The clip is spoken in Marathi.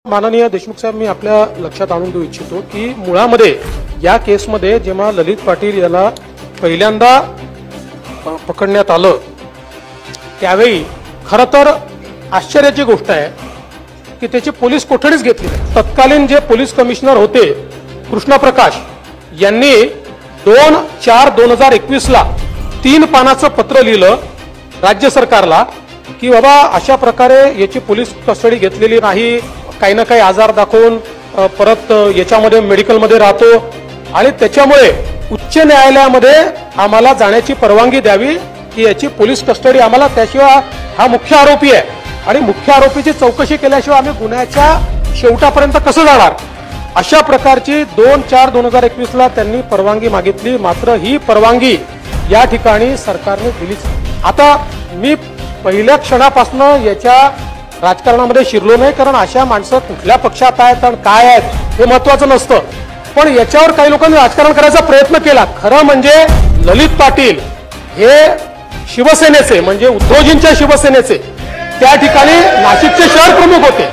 माननीय देशमुख साहेब, मी आपल्या लक्षात आणून देऊ इच्छितो की मुळामध्ये या केसमध्ये जेव्हा ललित पाटील याला पहिल्यांदा पकडण्यात आलं त्यावेळी खरं तर आश्चर्याची गोष्ट आहे की त्याची पोलीस कोठडीच घेतली नाही। तत्कालीन जे पोलीस कमिशनर होते कृष्ण प्रकाश यांनी 2/4/2021 ला 3 पानाचं पत्र लिहिलं राज्य सरकारला की बाबा अशा प्रकारे याची पोलीस कस्टडी घेतलेली नाही, काही ना काही आजार दाखवून परत याच्यामध्ये मेडिकलमध्ये राहतो आणि त्याच्यामुळे उच्च न्यायालयामध्ये आम्हाला जाण्याची परवानगी द्यावी की याची पोलीस कस्टडी आम्हाला, त्याशिवाय हा मुख्य आरोपी आहे आणि मुख्य आरोपीची चौकशी केल्याशिवाय आम्ही गुन्ह्याच्या शेवटापर्यंत कसं जाणार, अशा प्रकारची 2/4/2021 ला त्यांनी परवानगी मागितली। मात्र ही परवानगी या ठिकाणी सरकारने दिलीच। आता मी पहिल्या क्षणापासून याच्या राजकारणामध्ये शिरलो नाही, कारण अशा माणसं कुठल्या पक्षात आहेत आणि काय आहेत हे महत्त्वाचं नसतं, पण याच्यावर काही लोकांनी राजकारण करायचा प्रयत्न केला। खरं म्हणजे ललित पाटील हे शिवसेनेचे म्हणजे उद्धवजींच्या शिवसेनेचे त्या ठिकाणी नाशिकचे शहर प्रमुख होते।